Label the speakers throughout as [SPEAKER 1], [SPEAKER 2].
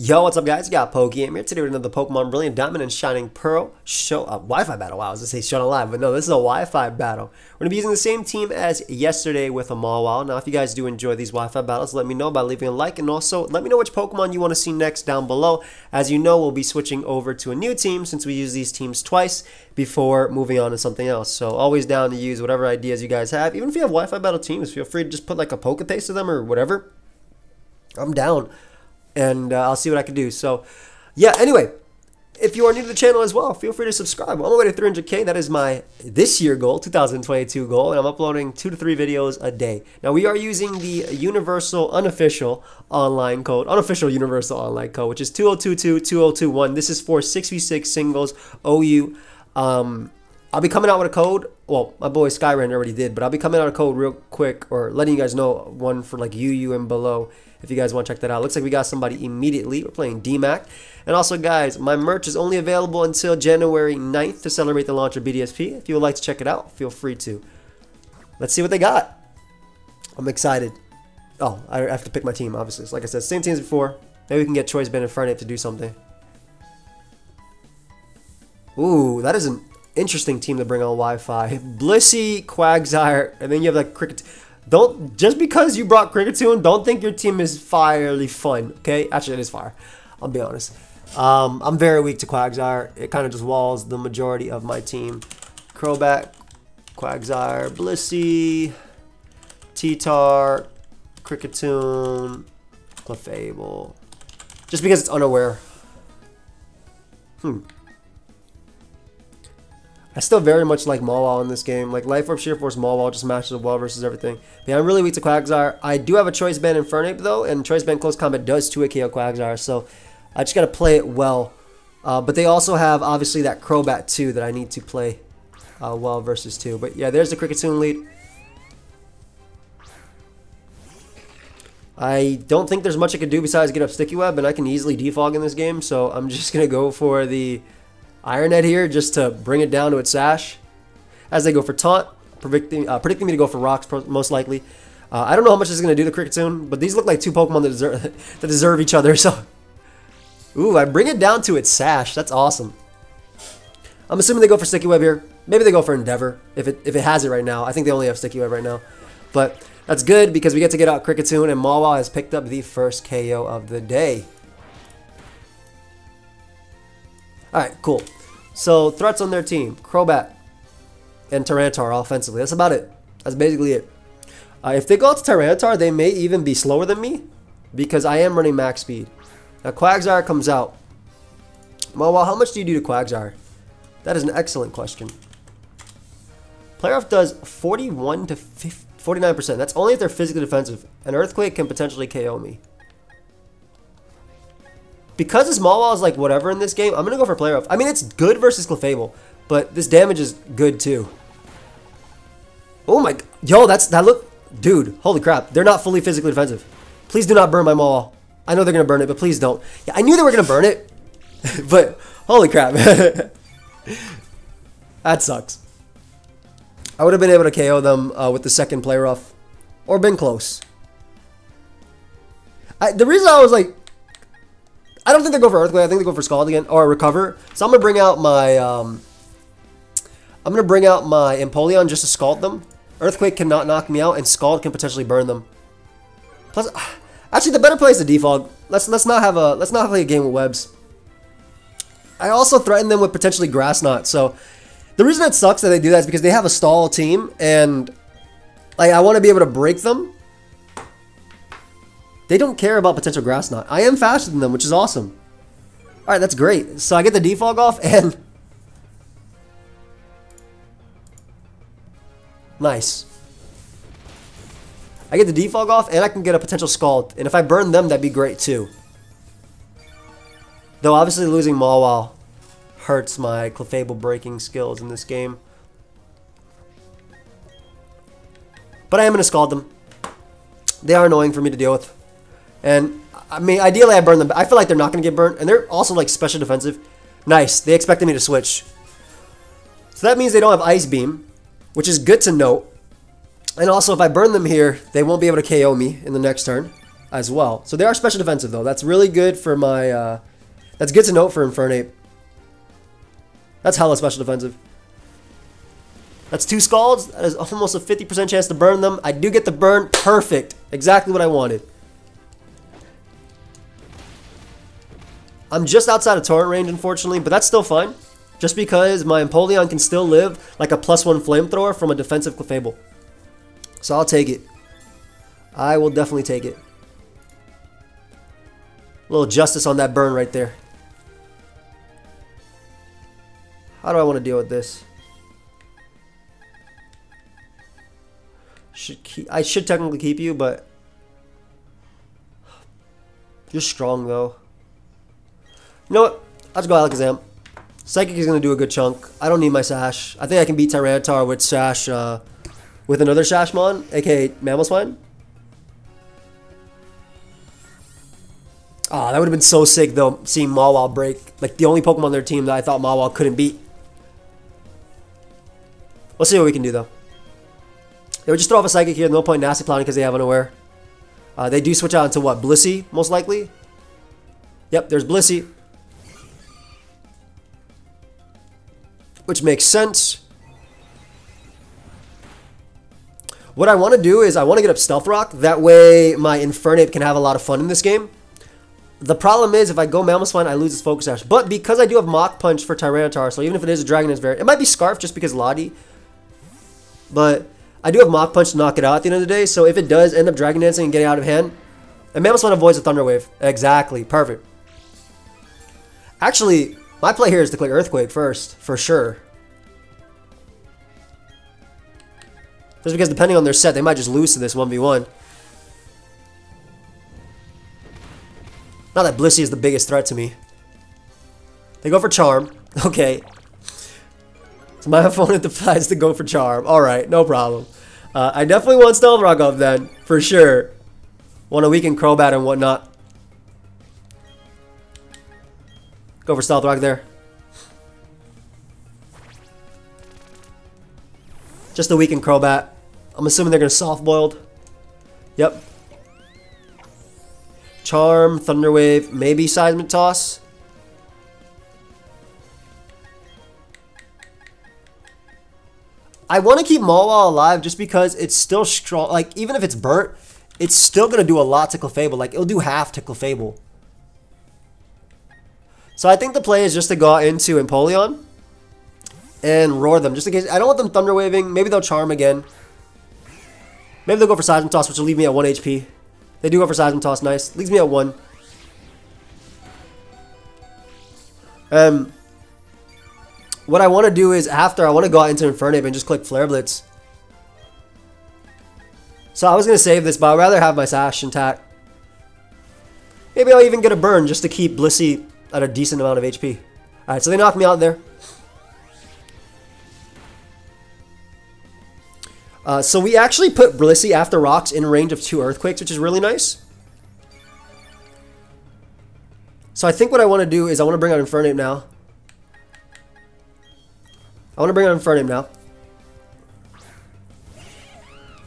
[SPEAKER 1] Yo, what's up, guys? You got Pokey. I'm here today with another Pokemon Brilliant Diamond and Shining Pearl Wi-Fi battle. Wow, I was going to say Shown Alive, but no, this is a Wi-Fi battle. We're going to be using the same team as yesterday with a Mawile. Now, if you guys do enjoy these Wi-Fi battles, let me know by leaving a like, and also let me know which Pokemon you want to see next down below. As you know, we'll be switching over to a new team since we use these teams twice before moving on to something else. So always down to use whatever ideas you guys have. Even if you have Wi-Fi battle teams, feel free to just put like a Pokepaste to them or whatever. I'm down. And I'll see what I can do. So, yeah, anyway, if you are new to the channel as well, feel free to subscribe. I'm on my way to 300K. That is my this year goal, 2022 goal, and I'm uploading 2 to 3 videos a day. Now, we are using the universal unofficial online code, which is 2022-2021. This is for 6v6 singles OU. I'll be coming out with a code. Well, my boy Skyran already did, but I'll be coming out with a code real quick, or letting you guys know one for like UU and below if you guys want to check that out. Looks like we got somebody immediately. We're playing DMAC. And also, guys, my merch is only available until January 9th to celebrate the launch of BDSP. If you would like to check it out, feel free to. Let's see what they got. I'm excited. Oh, I have to pick my team, obviously. So like I said, same team as before. Maybe we can get Choice Band in front of it to do something. Ooh, that is an interesting team to bring on Wi-Fi. Blissey, Quagsire, and then you have like Cricket. Don't, just because you brought Kricketune, don't think your team is fierely fun, okay? Actually, it is fire. I'll be honest. I'm very weak to Quagsire. It kind of just walls the majority of my team. Crobat, Quagsire, Blissey, T-Tar, Kricketune, Clefable. Just because it's unaware. I still very much like Mawile in this game. Like Life Orb, Sheer Force, Mawile just matches up well versus everything. But yeah, I'm really weak to Quagsire. I do have a Choice Band Infernape though, and Choice Band Close Combat does 2-hit KO Quagsire, so I just gotta play it well. But they also have obviously that Crobat too that I need to play well versus too. But yeah, there's the Kricketune lead. I don't think there's much I can do besides get up Sticky Web, and I can easily defog in this game, so I'm just gonna go for the Iron Head here just to bring it down to its sash. As they go for Taunt, predicting me to go for Rocks most likely. I don't know how much this is going to do to Kricketune, but these look like two Pokemon that deserve each other. So, ooh, I bring it down to its sash. That's awesome. I'm assuming they go for Sticky Web here. Maybe they go for Endeavor if it has it right now. I think they only have Sticky Web right now. But that's good because we get to get out Kricketune, and Mawile has picked up the first KO of the day. Alright, cool. So, threats on their team. Crobat and Tyranitar offensively. That's about it. That's basically it. If they go to Tyranitar, they may even be slower than me because I am running max speed. Now, Quagsire comes out. Well, how much do you do to Quagsire? That is an excellent question. Player Off does 41 to 49%. That's only if they're physically defensive. An Earthquake can potentially KO me. Because this Mawile is like whatever in this game, I'm going to go for Player Off. I mean, it's good versus Clefable, but this damage is good too. Oh my, yo, that look, dude, holy crap. They're not fully physically defensive. Please do not burn my Mawile. I know they're going to burn it, but please don't. Yeah, I knew they were going to burn it, but holy crap. That sucks. I would have been able to KO them with the second Player Off, or been close. The reason I was like, I don't think they go for Earthquake. I think they go for Scald again or Recover. So I'm gonna bring out my Empoleon just to Scald them. Earthquake cannot knock me out, and Scald can potentially burn them. Plus, actually, the better play is the defog. Let's not play a game with webs. I also threaten them with potentially Grass Knot. So the reason it sucks that they do that is because they have a stall team, and like I want to be able to break them. They don't care about potential Grass Knot. I am faster than them, which is awesome. Alright, that's great. So I get the defog off, and nice. I get the defog off, and I can get a potential Scald. And if I burn them, that'd be great too. Though obviously losing Mawile hurts my Clefable breaking skills in this game. But I am going to Scald them. They are annoying for me to deal with. And, I mean, ideally I burn them. I feel like they're not going to get burnt. And they're also, like, special defensive. Nice. They expected me to switch. So that means they don't have Ice Beam, which is good to note. And also, if I burn them here, they won't be able to KO me in the next turn. as well. So they are special defensive though. That's really good for my, that's good to note for Infernape. That's hella special defensive. That's 2 Scalds. That is almost a 50% chance to burn them. I do get the burn. Perfect. Exactly what I wanted. I'm just outside of torrent range, unfortunately, but that's still fine. Just because my Empoleon can still live like a +1 flamethrower from a defensive Clefable. So I'll take it. I will definitely take it. A little justice on that burn right there. How do I want to deal with this? I should technically keep you, but you're strong though. You know what? I'll just go Alakazam. Psychic is going to do a good chunk. I don't need my Sash. I think I can beat Tyranitar with Sash, with another Sashmon, aka Mamoswine. Oh, that would have been so sick though, seeing Mawile break. Like the only Pokemon on their team that I thought Mawile couldn't beat. Let's see what we can do though. They would just throw off a Psychic here. No point Nasty Plowing because they have Unaware. They do switch out into what? Blissey, most likely? Yep, there's Blissey. Which makes sense. What I want to do is I want to get up Stealth Rock. That way my Infernape can have a lot of fun in this game. The problem is if I go Mamoswine, I lose its Focus Sash. But because I do have Mach Punch for Tyranitar, so even if it is a Dragon Dance variant, it might be Scarf just because Lottie. But I do have Mach Punch to knock it out at the end of the day, so if it does end up Dragon Dancing and getting out of hand, and Mamoswine avoids a Thunder Wave. Exactly, perfect. Actually, my play here is to click Earthquake first, for sure. Just because depending on their set, they might just lose to this 1v1. Not that Blissey is the biggest threat to me. They go for Charm. Okay. So my opponent decides to go for Charm. Alright, no problem. I definitely want Stealth Rock up then, for sure. Want to weaken Crobat and whatnot. Go for Stealth Rock there. Just to weaken Crobat. I'm assuming they're going to Soft Boiled. Yep. Charm, Thunder Wave, maybe Seismic Toss. I want to keep Mawile alive just because it's still strong. Like, even if it's burnt, it's still going to do a lot to Clefable. Like, it'll do half to Clefable. So I think the play is just to go out into Empoleon and roar them. Just in case. I don't want them Thunder Waving. Maybe they'll Charm again. Maybe they'll go for Seismic Toss, which will leave me at 1 HP. They do go for Seismic Toss. Nice. Leaves me at 1. What I want to do is after, I want to go out into Infernape and just click Flare Blitz. So I was going to save this, but I'd rather have my Sash intact. Maybe I'll even get a burn just to keep Blissey at a decent amount of HP. Alright, so they knocked me out there. So we actually put Blissey after rocks in range of 2 Earthquakes, which is really nice. So I think what I want to do is I want to bring out Infernape now.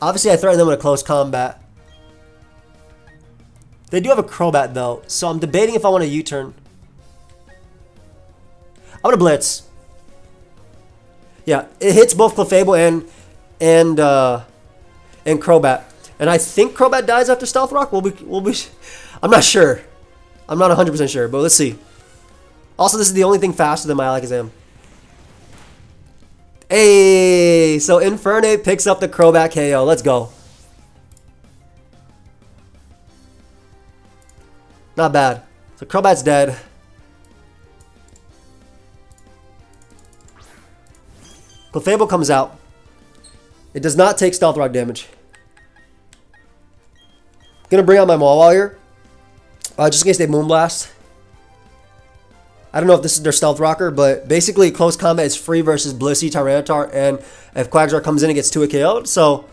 [SPEAKER 1] Obviously, I threaten them with a close combat. They do have a Crobat, though, so I'm debating if I want to U-turn. I'm going to Blitz. Yeah, it hits both Clefable and Crobat. And I think Crobat dies after Stealth Rock. I'm not sure. I'm not 100% sure, but let's see. Also, this is the only thing faster than my Alakazam. Hey, so Infernape picks up the Crobat KO. Let's go. Not bad. So Crobat's dead. Clefable comes out. It does not take Stealth Rock damage. Gonna bring out my Mawile here. Just in case they Moonblast. I don't know if this is their Stealth Rocker, but basically close combat is free versus Blissey, Tyranitar, and if Quagsire comes in and gets 2 KO'd, so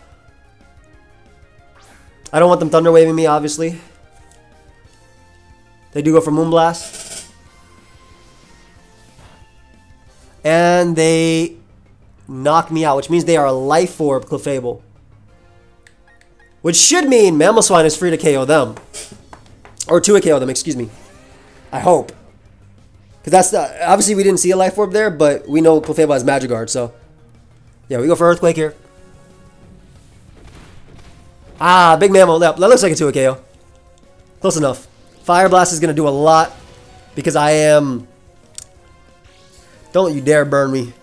[SPEAKER 1] I don't want them Thunder Waving me, obviously. They do go for Moonblast. And they knock me out, which means they are a Life Orb Clefable. Which should mean Mamoswine is free to KO them. Or to KO them, excuse me. I hope. Because that's the... Obviously, we didn't see a Life Orb there, but we know Clefable has Magic Guard, so... Yeah, we go for Earthquake here. Ah, big Mammo. That looks like a 2 KO. Close enough. Fire Blast is going to do a lot. Because I am... Don't you dare burn me.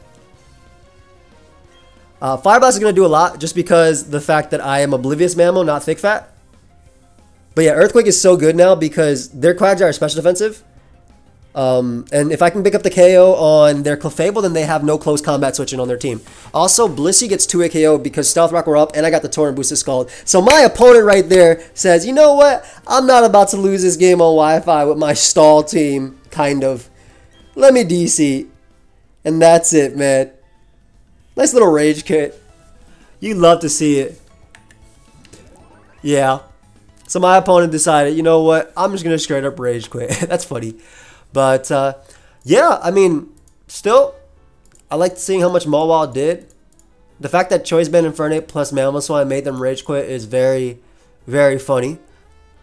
[SPEAKER 1] Fire Blast is going to do a lot just because the fact that I am Oblivious Mammo, not Thick Fat. But yeah, Earthquake is so good now because their Quagsire are special defensive. And if I can pick up the KO on their Clefable, then they have no close combat switching on their team. Also, Blissey gets 2 KO because Stealth Rock were up, and I got the Torrent Boosted Scald. So my opponent right there says, you know what? I'm not about to lose this game on Wi-Fi with my stall team, kind of. Let me DC. And that's it, man. Nice little Rage Quit. You love to see it. Yeah. So my opponent decided, you know what? I'm just going to straight up Rage Quit. That's funny. But, yeah, I mean, still, I like seeing how much Mawile did. The fact that Choice Band Infernape plus Mamoswine made them Rage Quit is very, very funny.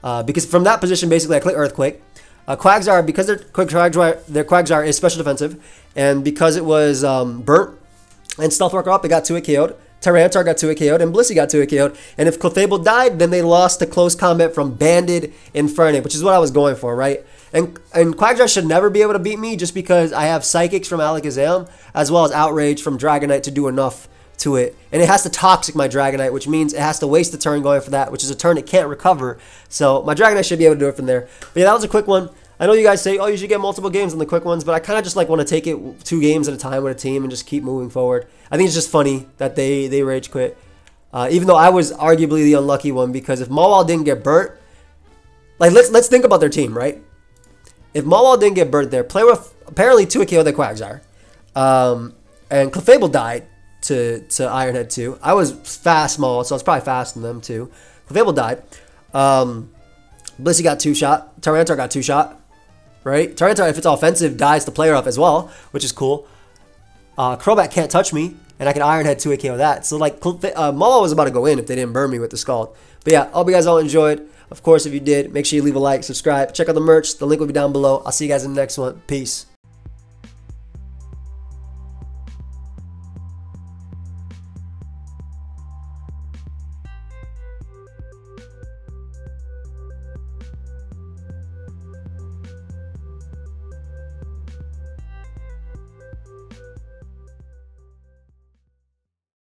[SPEAKER 1] Because from that position, basically, I click Earthquake. Quagsire, because their Quagsire is special defensive, and because it was burnt and Stealth Rock up, it got 2 KO'd. Tyranitar got 2 KO'd, and Blissey got 2 KO'd. And if Clefable died, then they lost to close combat from Banded Infernape, which is what I was going for, right? And Quagsire should never be able to beat me just because I have Psychics from Alakazam as well as Outrage from Dragonite to do enough to it. And it has to Toxic my Dragonite, which means it has to waste the turn going for that, which is a turn it can't recover. So my Dragonite should be able to do it from there. But yeah, that was a quick one. I know you guys say, oh, you should get multiple games on the quick ones, but I kind of just like want to take it 2 games at a time with a team and just keep moving forward. I think it's just funny that they Rage Quit. Even though I was arguably the unlucky one, because if Mawile didn't get burnt, like let's think about their team, right? If Mawile didn't get burnt there, player with apparently 2 KO their Quagsire, and Clefable died to Ironhead 2. I was fast Mawile, so I was probably faster than them too. Clefable died. Blissey got 2-shot. Tyranitar got 2-shot. Right? Tyranitar, if it's offensive, dies the player up as well, which is cool. Crobat can't touch me, and I can Ironhead 2 KO that. So, like, Mawile was about to go in if they didn't burn me with the Scald. But yeah, I hope you guys all enjoyed. Of course, if you did, make sure you leave a like, subscribe, check out the merch. The link will be down below. I'll see you guys in the next one. Peace.